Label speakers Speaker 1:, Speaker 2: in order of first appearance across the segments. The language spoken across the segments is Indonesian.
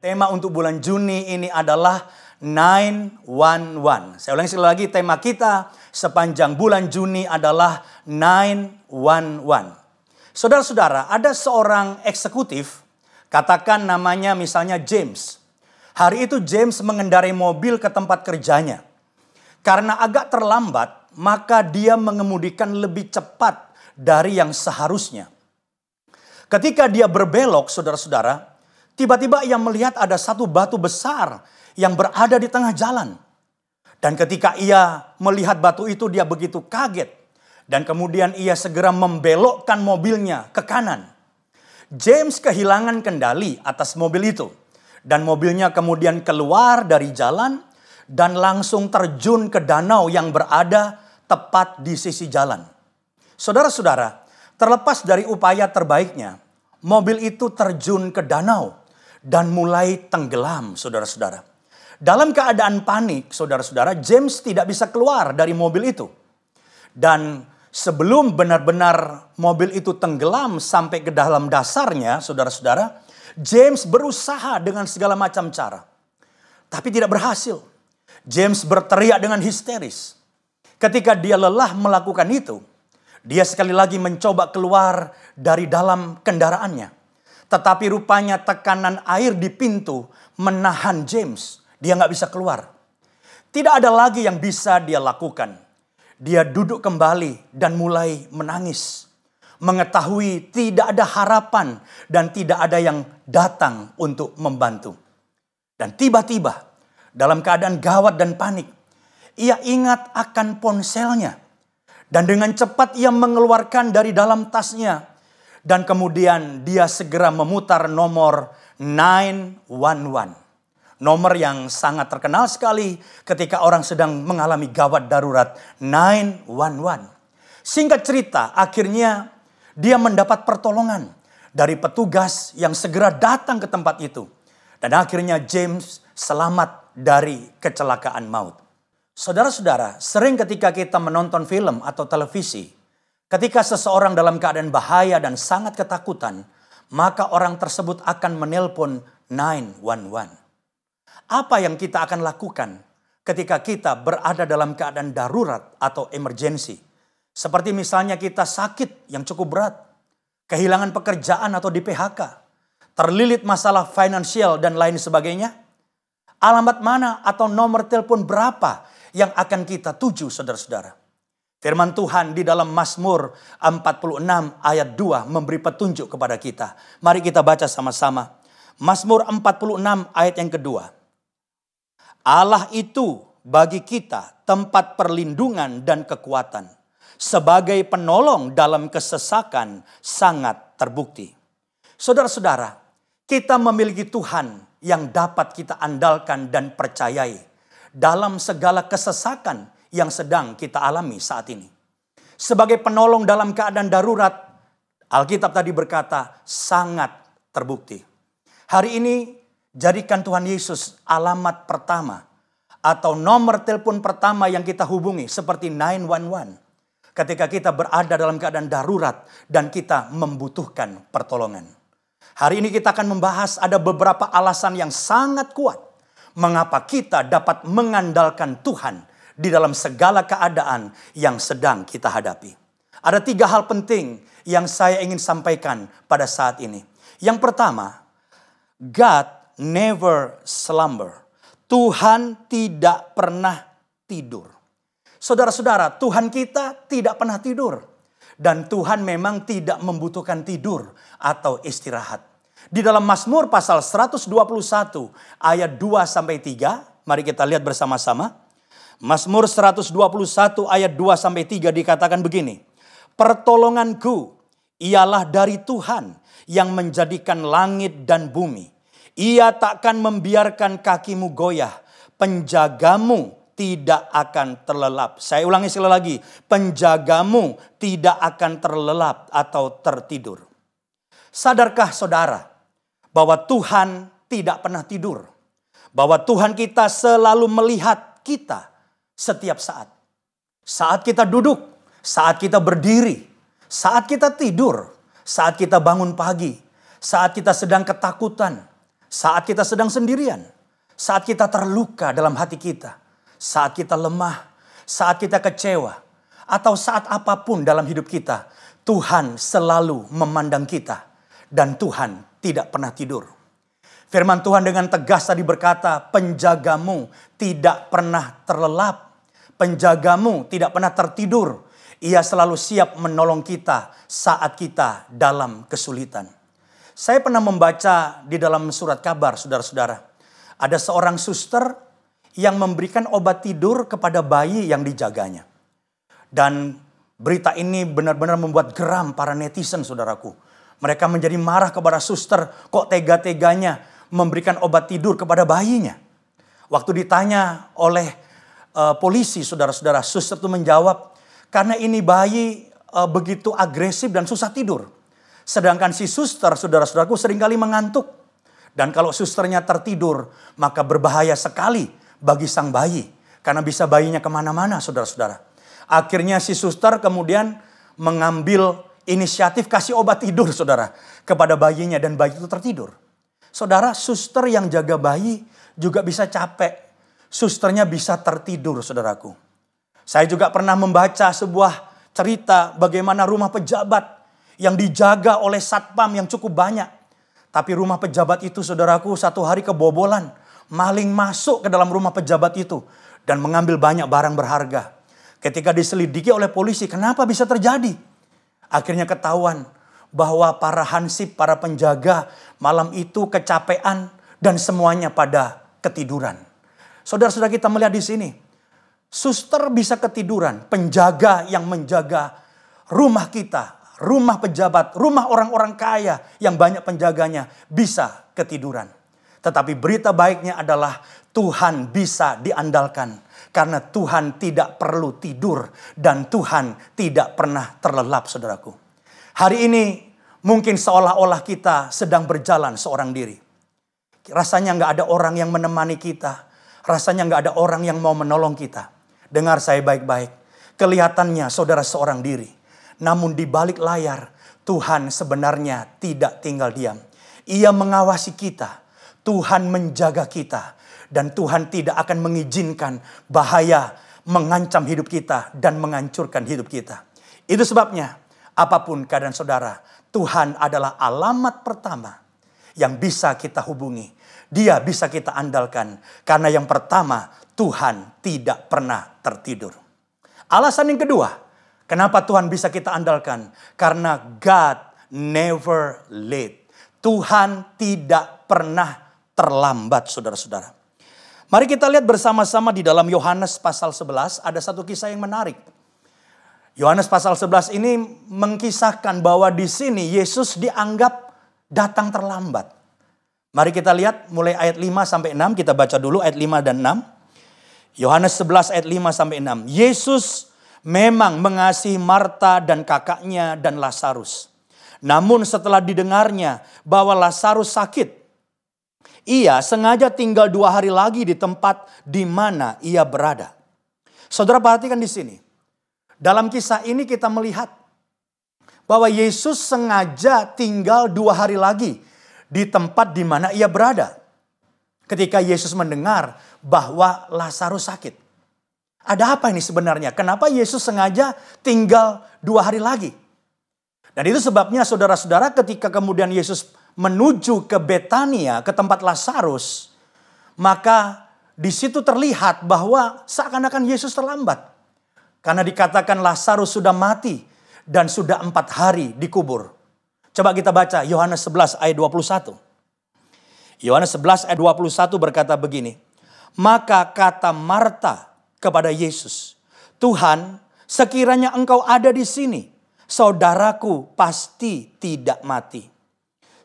Speaker 1: Tema untuk bulan Juni ini adalah 911. Saya ulangi sekali lagi, tema kita sepanjang bulan Juni adalah 911. Saudara-saudara, ada seorang eksekutif, katakan namanya misalnya James. Hari itu James mengendarai mobil ke tempat kerjanya. Karena agak terlambat, maka dia mengemudikan lebih cepat dari yang seharusnya. Ketika dia berbelok, saudara-saudara, tiba-tiba ia melihat ada satu batu besar yang berada di tengah jalan. Dan ketika ia melihat batu itu, dia begitu kaget. Dan kemudian ia segera membelokkan mobilnya ke kanan. James kehilangan kendali atas mobil itu. Dan mobilnya kemudian keluar dari jalan dan langsung terjun ke danau yang berada tepat di sisi jalan. Saudara-saudara, terlepas dari upaya terbaiknya, mobil itu terjun ke danau dan mulai tenggelam, saudara-saudara. Dalam keadaan panik, saudara-saudara, James tidak bisa keluar dari mobil itu. Dan sebelum benar-benar mobil itu tenggelam sampai ke dalam dasarnya, saudara-saudara, James berusaha dengan segala macam cara. Tapi tidak berhasil. James berteriak dengan histeris. Ketika dia lelah melakukan itu, dia sekali lagi mencoba keluar dari dalam kendaraannya. Tetapi rupanya tekanan air di pintu menahan James. Dia nggak bisa keluar. Tidak ada lagi yang bisa dia lakukan. Dia duduk kembali dan mulai menangis. Mengetahui tidak ada harapan dan tidak ada yang datang untuk membantu. Dan tiba-tiba dalam keadaan gawat dan panik, ia ingat akan ponselnya. Dan dengan cepat ia mengeluarkan dari dalam tasnya. Dan kemudian dia segera memutar nomor 911. Nomor yang sangat terkenal sekali ketika orang sedang mengalami gawat darurat, 911. Singkat cerita, akhirnya dia mendapat pertolongan dari petugas yang segera datang ke tempat itu. Dan akhirnya James selamat dari kecelakaan maut. Saudara-saudara, sering ketika kita menonton film atau televisi, ketika seseorang dalam keadaan bahaya dan sangat ketakutan, maka orang tersebut akan menelpon 911. Apa yang kita akan lakukan ketika kita berada dalam keadaan darurat atau emergensi? Seperti misalnya kita sakit yang cukup berat, kehilangan pekerjaan atau di PHK, terlilit masalah finansial dan lain sebagainya. Alamat mana atau nomor telepon berapa yang akan kita tuju, saudara-saudara? Firman Tuhan di dalam Mazmur 46 ayat 2 memberi petunjuk kepada kita. Mari kita baca sama-sama. Mazmur 46 ayat yang kedua. Allah itu bagi kita tempat perlindungan dan kekuatan. Sebagai penolong dalam kesesakan sangat terbukti. Saudara-saudara, kita memiliki Tuhan yang dapat kita andalkan dan percayai dalam segala kesesakan yang sedang kita alami saat ini. Sebagai penolong dalam keadaan darurat, Alkitab tadi berkata sangat terbukti. Hari ini jadikan Tuhan Yesus alamat pertama atau nomor telepon pertama yang kita hubungi seperti 911. Ketika kita berada dalam keadaan darurat dan kita membutuhkan pertolongan. Hari ini kita akan membahas ada beberapa alasan yang sangat kuat mengapa kita dapat mengandalkan Tuhan di dalam segala keadaan yang sedang kita hadapi. Ada 3 hal penting yang saya ingin sampaikan pada saat ini. Yang pertama, God never slumber. Tuhan tidak pernah tidur. Saudara-saudara, Tuhan kita tidak pernah tidur. Dan Tuhan memang tidak membutuhkan tidur atau istirahat. Di dalam Mazmur pasal 121 ayat 2-3, mari kita lihat bersama-sama. Mazmur 121 ayat 2-3 dikatakan begini. Pertolonganku ialah dari Tuhan yang menjadikan langit dan bumi. Ia takkan membiarkan kakimu goyah. Penjagamu tidak akan terlelap. Saya ulangi sekali lagi. Penjagamu tidak akan terlelap atau tertidur. Sadarkah saudara bahwa Tuhan tidak pernah tidur? Bahwa Tuhan kita selalu melihat kita setiap saat. Saat kita duduk, saat kita berdiri, saat kita tidur, saat kita bangun pagi, saat kita sedang ketakutan, Saat kita sedang sendirian, saat kita terluka dalam hati kita, saat kita lemah, saat kita kecewa, atau saat apapun dalam hidup kita, Tuhan selalu memandang kita dan Tuhan tidak pernah tidur. Firman Tuhan dengan tegas tadi berkata, penjagamu tidak pernah terlelap, penjagamu tidak pernah tertidur. Ia selalu siap menolong kita saat kita dalam kesulitan. Saya pernah membaca di dalam surat kabar, saudara-saudara. Ada seorang suster yang memberikan obat tidur kepada bayi yang dijaganya. Dan berita ini benar-benar membuat geram para netizen, saudaraku. Mereka menjadi marah kepada suster, kok tega-teganya memberikan obat tidur kepada bayinya. Waktu ditanya oleh polisi, saudara-saudara, suster itu menjawab, karena ini bayi begitu agresif dan susah tidur. Sedangkan si suster, saudara-saudaraku, seringkali mengantuk. Dan kalau susternya tertidur, maka berbahaya sekali bagi sang bayi. Karena bisa bayinya kemana-mana, saudara-saudara. Akhirnya si suster kemudian mengambil inisiatif kasih obat tidur, saudara, kepada bayinya. Dan bayi itu tertidur. Saudara, suster yang jaga bayi juga bisa capek. Susternya bisa tertidur, saudaraku. Saya juga pernah membaca sebuah cerita bagaimana rumah pejabat yang dijaga oleh satpam yang cukup banyak. Tapi rumah pejabat itu, saudaraku, satu hari kebobolan. Maling masuk ke dalam rumah pejabat itu dan mengambil banyak barang berharga. Ketika diselidiki oleh polisi, kenapa bisa terjadi? Akhirnya ketahuan bahwa para hansip, para penjaga malam itu kecapean dan semuanya pada ketiduran. Saudara-saudara, kita melihat di sini, suster bisa ketiduran, penjaga yang menjaga rumah kita, rumah pejabat, rumah orang-orang kaya yang banyak penjaganya bisa ketiduran. Tetapi berita baiknya adalah Tuhan bisa diandalkan. Karena Tuhan tidak perlu tidur dan Tuhan tidak pernah terlelap, saudaraku. Hari ini mungkin seolah-olah kita sedang berjalan seorang diri. Rasanya nggak ada orang yang menemani kita. Rasanya nggak ada orang yang mau menolong kita. Dengar saya baik-baik. Kelihatannya saudara seorang diri. Namun di balik layar, Tuhan sebenarnya tidak tinggal diam. Ia mengawasi kita. Tuhan menjaga kita. Dan Tuhan tidak akan mengizinkan bahaya mengancam hidup kita dan menghancurkan hidup kita. Itu sebabnya, apapun keadaan saudara, Tuhan adalah alamat pertama yang bisa kita hubungi. Dia bisa kita andalkan. Karena yang pertama, Tuhan tidak pernah tertidur. Alasan yang kedua, kenapa Tuhan bisa kita andalkan? Karena God never late. Tuhan tidak pernah terlambat, saudara-saudara. Mari kita lihat bersama-sama di dalam Yohanes pasal 11. Ada satu kisah yang menarik. Yohanes pasal 11 ini mengkisahkan bahwa di sini Yesus dianggap datang terlambat. Mari kita lihat mulai ayat 5 sampai 6. Kita baca dulu ayat 5 dan 6. Yohanes 11 ayat 5 sampai 6. Yesus memang mengasihi Marta dan kakaknya dan Lazarus. Namun setelah didengarnya bahwa Lazarus sakit, ia sengaja tinggal 2 hari lagi di tempat di mana ia berada. Saudara perhatikan di sini. Dalam kisah ini kita melihat bahwa Yesus sengaja tinggal 2 hari lagi di tempat di mana ia berada. Ketika Yesus mendengar bahwa Lazarus sakit. Ada apa ini sebenarnya? Kenapa Yesus sengaja tinggal 2 hari lagi? Dan itu sebabnya saudara-saudara ketika kemudian Yesus menuju ke Betania, ke tempat Lazarus, maka di situ terlihat bahwa seakan-akan Yesus terlambat. Karena dikatakan Lazarus sudah mati dan sudah 4 hari dikubur. Coba kita baca Yohanes 11 ayat 21. Yohanes 11 ayat 21 berkata begini. Maka kata Marta kepada Yesus, Tuhan, sekiranya engkau ada di sini, saudaraku pasti tidak mati.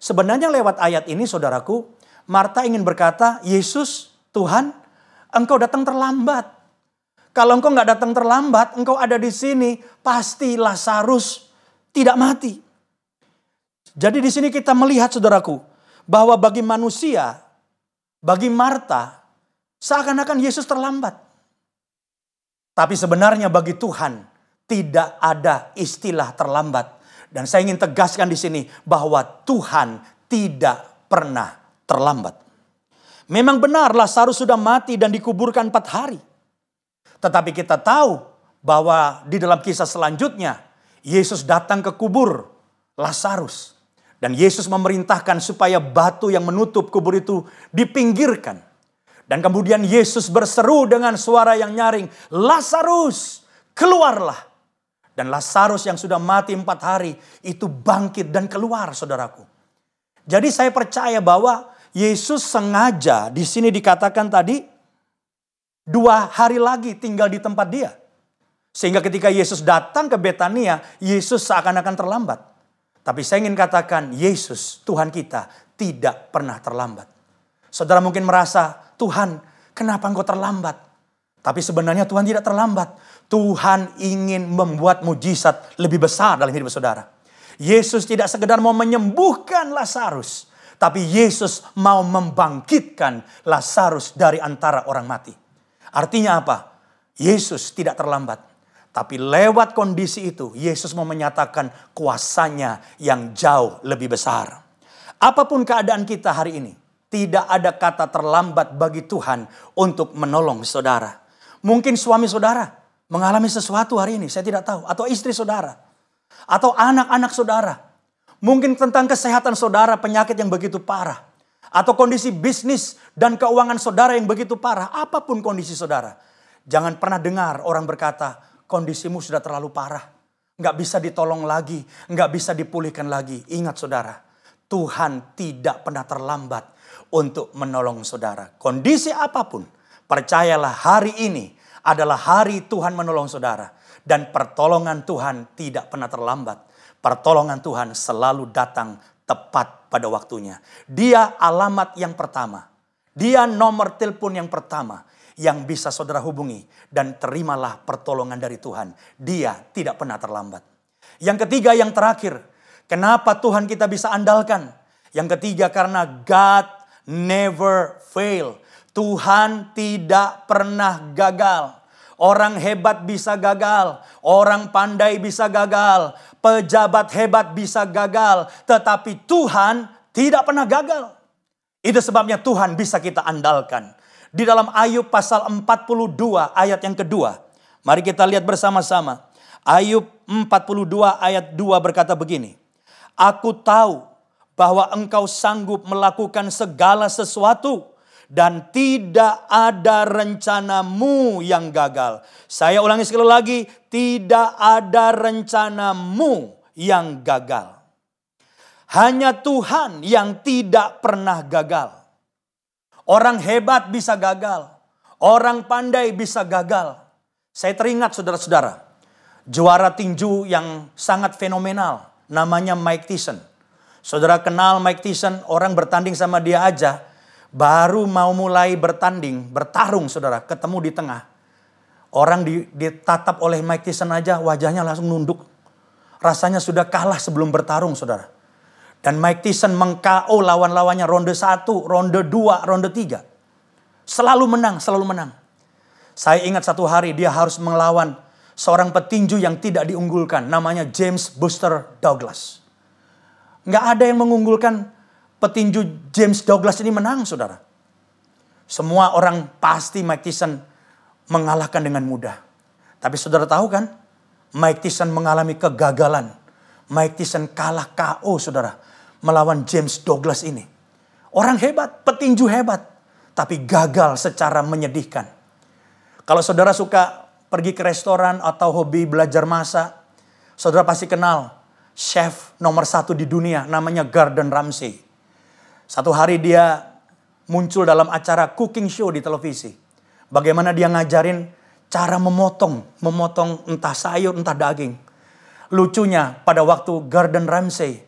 Speaker 1: Sebenarnya lewat ayat ini saudaraku, Marta ingin berkata, Yesus, Tuhan, engkau datang terlambat. Kalau engkau nggak datang terlambat, engkau ada di sini, pasti Lazarus tidak mati. Jadi di sini kita melihat saudaraku, bahwa bagi manusia, bagi Marta, seakan-akan Yesus terlambat. Tapi sebenarnya bagi Tuhan, tidak ada istilah terlambat. Dan saya ingin tegaskan di sini bahwa Tuhan tidak pernah terlambat. Memang benar Lazarus sudah mati dan dikuburkan 4 hari. Tetapi kita tahu bahwa di dalam kisah selanjutnya, Yesus datang ke kubur Lazarus. Dan Yesus memerintahkan supaya batu yang menutup kubur itu dipinggirkan. Dan kemudian Yesus berseru dengan suara yang nyaring, "Lazarus, keluarlah." Dan Lazarus yang sudah mati 4 hari itu bangkit dan keluar, saudaraku. Jadi saya percaya bahwa Yesus sengaja, di sini dikatakan tadi 2 hari lagi tinggal di tempat dia. Sehingga ketika Yesus datang ke Betania, Yesus seakan-akan terlambat. Tapi saya ingin katakan, Yesus, Tuhan kita, tidak pernah terlambat. Saudara mungkin merasa, Tuhan, kenapa engkau terlambat? Tapi sebenarnya Tuhan tidak terlambat. Tuhan ingin membuat mujizat lebih besar dalam hidup saudara. Yesus tidak sekedar mau menyembuhkan Lazarus, tapi Yesus mau membangkitkan Lazarus dari antara orang mati. Artinya apa? Yesus tidak terlambat. Tapi lewat kondisi itu, Yesus mau menyatakan kuasanya yang jauh lebih besar. Apapun keadaan kita hari ini, tidak ada kata terlambat bagi Tuhan untuk menolong saudara. Mungkin suami saudara mengalami sesuatu hari ini, saya tidak tahu. Atau istri saudara. Atau anak-anak saudara. Mungkin tentang kesehatan saudara, penyakit yang begitu parah. Atau kondisi bisnis dan keuangan saudara yang begitu parah. Apapun kondisi saudara. Jangan pernah dengar orang berkata, kondisimu sudah terlalu parah. Nggak bisa ditolong lagi. Nggak bisa dipulihkan lagi. Ingat saudara, Tuhan tidak pernah terlambat untuk menolong saudara. Kondisi apapun, percayalah hari ini adalah hari Tuhan menolong saudara. Dan pertolongan Tuhan tidak pernah terlambat. Pertolongan Tuhan selalu datang tepat pada waktunya. Dia alamat yang pertama. Dia nomor telepon yang pertama yang bisa saudara hubungi. Dan terimalah pertolongan dari Tuhan. Dia tidak pernah terlambat. Yang ketiga, yang terakhir. Kenapa Tuhan kita bisa andalkan? Yang ketiga, karena God never fail. Tuhan tidak pernah gagal. Orang hebat bisa gagal. Orang pandai bisa gagal. Pejabat hebat bisa gagal. Tetapi Tuhan tidak pernah gagal. Itu sebabnya Tuhan bisa kita andalkan. Di dalam Ayub pasal 42 ayat yang kedua. Mari kita lihat bersama-sama. Ayub 42 ayat 2 berkata begini. Aku tahu bahwa engkau sanggup melakukan segala sesuatu. Dan tidak ada rencanamu yang gagal. Saya ulangi sekali lagi. Tidak ada rencanamu yang gagal. Hanya Tuhan yang tidak pernah gagal. Orang hebat bisa gagal. Orang pandai bisa gagal. Saya teringat saudara-saudara. Juara tinju yang sangat fenomenal. Namanya Mike Tyson. Saudara kenal Mike Tyson. Orang bertanding sama dia aja. Baru mau mulai bertarung saudara, ketemu di tengah. Orang ditatap oleh Mike Tyson aja, wajahnya langsung nunduk. Rasanya sudah kalah sebelum bertarung saudara. Dan Mike Tyson meng-KO lawan-lawannya ronde 1, ronde 2, ronde 3. Selalu menang, selalu menang. Saya ingat satu hari dia harus melawan seorang petinju yang tidak diunggulkan. Namanya James Buster Douglas. Nggak ada yang mengunggulkan petinju James Douglas ini menang, saudara. Semua orang pasti Mike Tyson mengalahkan dengan mudah. Tapi saudara tahu kan, Mike Tyson mengalami kegagalan. Mike Tyson kalah KO, saudara, melawan James Douglas ini. Orang hebat, petinju hebat, tapi gagal secara menyedihkan. Kalau saudara suka pergi ke restoran atau hobi belajar masak, saudara pasti kenal chef nomor 1 di dunia, namanya Gordon Ramsay. Satu hari dia muncul dalam acara cooking show di televisi. Bagaimana dia ngajarin cara memotong entah sayur, entah daging. Lucunya pada waktu Gordon Ramsay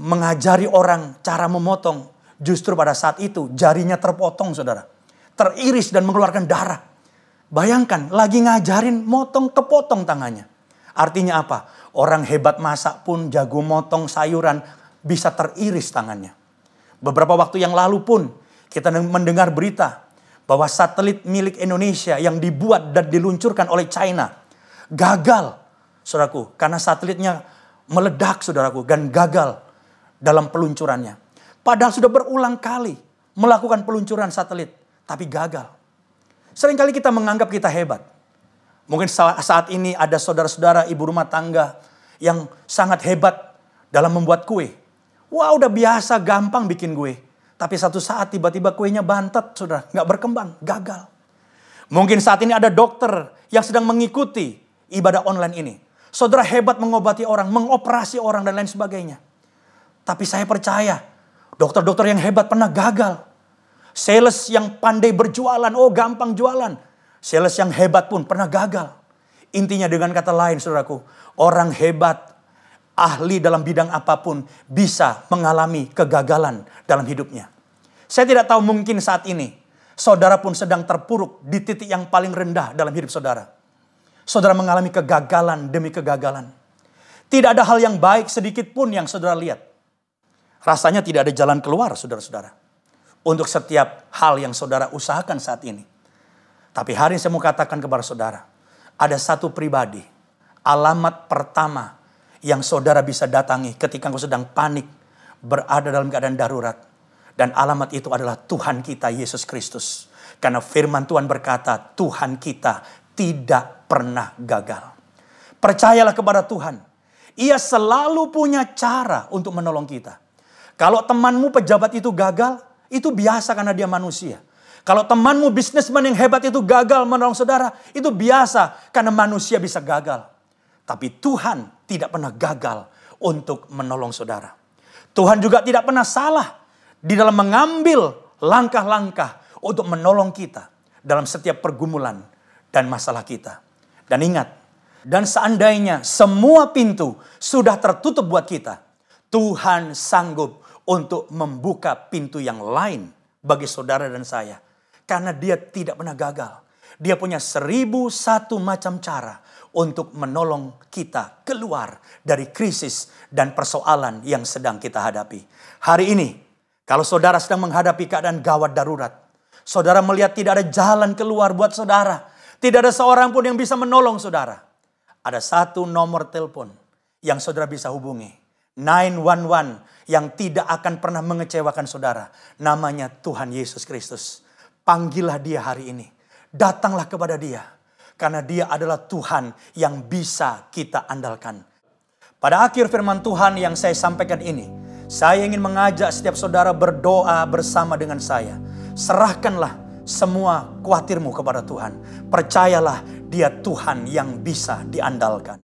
Speaker 1: mengajari orang cara memotong, justru pada saat itu jarinya terpotong saudara. Teriris dan mengeluarkan darah. Bayangkan lagi ngajarin motong, kepotong tangannya. Artinya apa? Orang hebat masak pun jago motong sayuran bisa teriris tangannya. Beberapa waktu yang lalu pun kita mendengar berita bahwa satelit milik Indonesia yang dibuat dan diluncurkan oleh China gagal, saudaraku, karena satelitnya meledak, saudaraku, dan gagal dalam peluncurannya. Padahal sudah berulang kali melakukan peluncuran satelit, tapi gagal. Seringkali kita menganggap kita hebat. Mungkin saat ini ada saudara-saudara ibu rumah tangga yang sangat hebat dalam membuat kue. Wah, udah biasa gampang bikin kue. Tapi satu saat tiba-tiba kuenya bantet, saudara. Nggak berkembang, gagal. Mungkin saat ini ada dokter yang sedang mengikuti ibadah online ini. Saudara hebat mengobati orang, mengoperasi orang dan lain sebagainya. Tapi saya percaya, dokter-dokter yang hebat pernah gagal. Sales yang pandai berjualan, oh gampang jualan. Sales yang hebat pun pernah gagal. Intinya dengan kata lain saudaraku, orang hebat, ahli dalam bidang apapun bisa mengalami kegagalan dalam hidupnya. Saya tidak tahu mungkin saat ini, saudara pun sedang terpuruk di titik yang paling rendah dalam hidup saudara. Saudara mengalami kegagalan demi kegagalan. Tidak ada hal yang baik sedikit pun yang saudara lihat. Rasanya tidak ada jalan keluar saudara-saudara. Untuk setiap hal yang saudara usahakan saat ini. Tapi hari ini saya mau katakan kepada saudara. Ada satu pribadi. Alamat pertama yang saudara bisa datangi ketika engkau sedang panik. Berada dalam keadaan darurat. Dan alamat itu adalah Tuhan kita Yesus Kristus. Karena firman Tuhan berkata Tuhan kita tidak pernah gagal. Percayalah kepada Tuhan. Ia selalu punya cara untuk menolong kita. Kalau temanmu pejabat itu gagal, itu biasa karena dia manusia. Kalau temanmu bisnismen yang hebat itu gagal menolong saudara, itu biasa karena manusia bisa gagal. Tapi Tuhan tidak pernah gagal untuk menolong saudara. Tuhan juga tidak pernah salah di dalam mengambil langkah-langkah untuk menolong kita dalam setiap pergumulan dan masalah kita. Dan ingat, dan seandainya semua pintu sudah tertutup buat kita, Tuhan sanggup untuk membuka pintu yang lain bagi saudara dan saya. Karena dia tidak pernah gagal. Dia punya 1001 macam cara untuk menolong kita keluar dari krisis dan persoalan yang sedang kita hadapi. Hari ini, kalau saudara sedang menghadapi keadaan gawat darurat, saudara melihat tidak ada jalan keluar buat saudara, tidak ada seorang pun yang bisa menolong saudara, ada satu nomor telepon yang saudara bisa hubungi. 911 yang tidak akan pernah mengecewakan saudara. Namanya Tuhan Yesus Kristus. Panggillah dia hari ini. Datanglah kepada dia. Karena dia adalah Tuhan yang bisa kita andalkan. Pada akhir firman Tuhan yang saya sampaikan ini, saya ingin mengajak setiap saudara berdoa bersama dengan saya. Serahkanlah semua khawatirmu kepada Tuhan. Percayalah dia Tuhan yang bisa diandalkan.